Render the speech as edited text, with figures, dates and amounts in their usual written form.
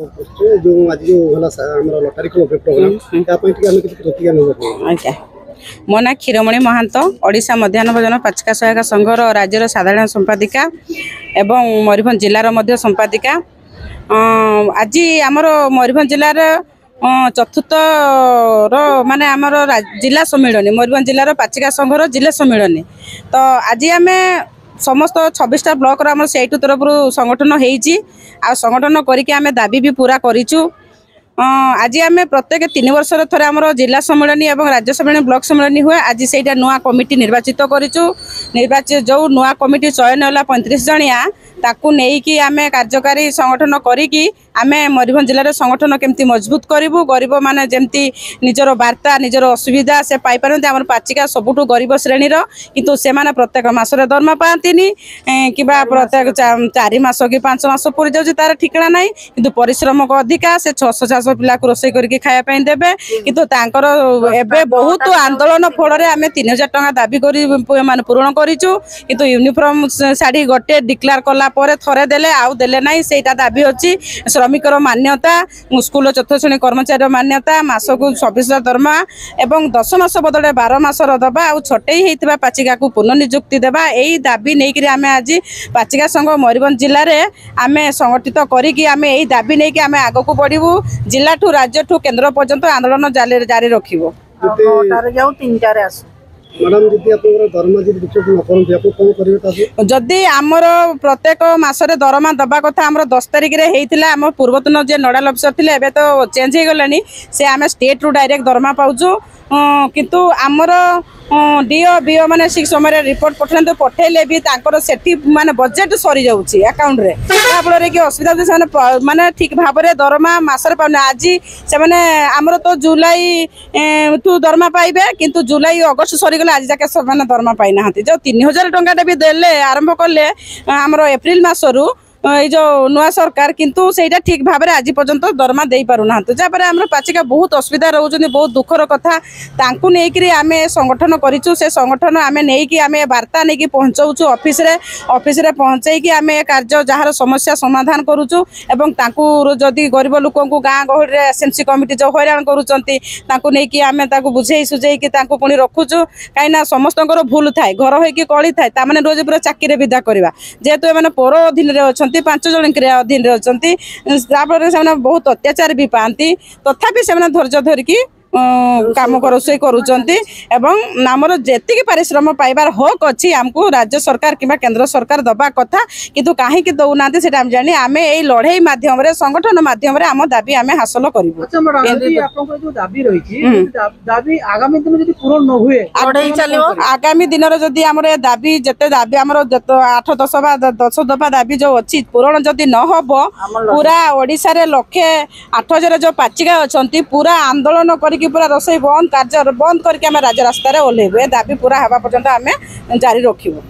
जो आज जो होला हमर लॉटरी क्लब प्रोग्राम या पई हम किछ प्रतिक्रिया न अच्छा मो ना क्षीरमणि महांत ओडिशा मध्याह्न भोजन पाचिका सहायक संघर राज्यर साधारण संपादिका एवं मयूरभंज जिलार मध्य संपादिका आज आमर मयूरभंज जिलार चतुर्थ माने आमर जिला सम्मिलन मयूरभंज जिलार पाचिका संघर जिला सम्मिलन तो आज आम समस्त 26टा ब्लॉक आम से तरफ संगठन होती संगठन करके दाबी भी पूरा करूँ। आज आम प्रत्येक 3 वर्ष थे आम जिला सम्मेलन और राज्य सम्मेलन ब्लॉक सम्मेलन हुए आज से नुआ कमिटी निर्वाचित करूँ। निर्वाचित जो नुआ कमिटी चयन है 35 जनिया ताकू नहीं आम कार्यकारी संगठन करी आम मयूरभंज जिले में संगठन केमती मजबूत करूँ। गरीब माने जमती निजर वार्ता निजर असुविधा से पाइपर आम पाचिका सबुठ गरीब श्रेणी किंतु से माने प्रत्येक मासरे दरमा पाती कि प्रत्येक 4 मास कि 5 मास पूरी जाऊँगी तार ठिकाना ना कि परिश्रम को अधिका से 600 पिला रोषे करके खायापी देवे किंतु तांकर एबे बहुत आंदोलन फल आम 3000 टंका दाबी कर पूरण करूँ किंतु यूनिफॉर्म शाढ़ी गोटे डिक्लेयर कला थरे देले आउ देले ना से दाबी अच्छी श्रमिकर मान्यता स्कूल 4th श्रेणी कर्मचारी मान्यता मासक 26,000 दरमा एवं 10 मास बदले 12 मासर दबा आउ छटई होता पाचिका को पुनर्निजुक्ति देवा यही दाबी नहीं आम आज पाचिका संघ मयूरभंज जिले में आम संगठित करी आम यही दाबी नहीं आम आग को बढ़ू जिला ठू राज्य ठू केन्द्र पर्यंत आंदोलन जारी रखिबो। मैडम जदि आपन दरमा जदि विक्षेप न करन आप कोन करिवे जदि आमर प्रत्येक मासरे दरमा दबा कथा आमर 10 तारिख रे हेइतिला आम पूर्वतन जे नोडल अफिसर थिले एबे तो चेंज हे गलानी से आम स्टेट रु डायरेक्ट दरमा पाउछु किंतु आमर डीओ बीओ माने ठीक समय रिपोर्ट पठन तो पठेले भी तांकर सेठी माने बजेट सरी जाउची अकाउंट रे आपरे कि असुविधा से माने ठीक भाव रे दरमा मासरे पाउने आज से माने आमर तो जुलाई तू दरमा पाइबे किंतु जुलाई अगस्त सरी गले आज जाके माने दरमा पाइ नाहंती जो 3000 टंका भी देले आरंभ करले आमर एप्रिल मासरू ये जो नुआ सरकार किंतु सेटा ठीक भाव में आज पर्यंत दरमा दे पारु ना जहाँपर आम पाचिका बहुत असुविधा रोचे बहुत दुखर कथा तांकु नहीं आम संगठन करूँ से संगठन आम नहीं आम वार्ता नहीं पहुँचाऊँ ऑफिस रे पहुँचेकी आम कार्य जार समस्या समाधान करुचु एवं तांकु जदि गरीब लोक गाँ गहली एसएमसी कमिटी जो हैरान करुँच आम बुझे सुझे पुणी रखुचु कहीं समस्त भूल थाए घर होगी कली थाए ताने रोज पूरा चाकरी विदा करवा जेहेतु एम पर अधीन अच्छा 5 जन अधीन अच्छी बहुत अत्याचार भी पाती तथापि से धैर्य धरिकी काम रोषे करमर जी परिश्रम पाइबार हक अच्छी आमको राज्य सरकार कि केंद्र सरकार दबा कथा किंतु कहीं दौना से जानी आम यही लड़ाई मध्यम संगठन मध्यम आम दाबी आम हासिल आगामी दिन जदि आम दाबी जिते दाबी आम 8-10 दफा दाबी जो अच्छी पूरण जदि न हम पूरा ओडिशा रे 1,08,000 जो पाचिका अच्छा पूरा आंदोलन कर पूरा रोषे बंद कार्य बंद करके राज्य रास्तार ओह्लैबू दाबी पूरा हवा पर्यंत आम जारी रखिबू।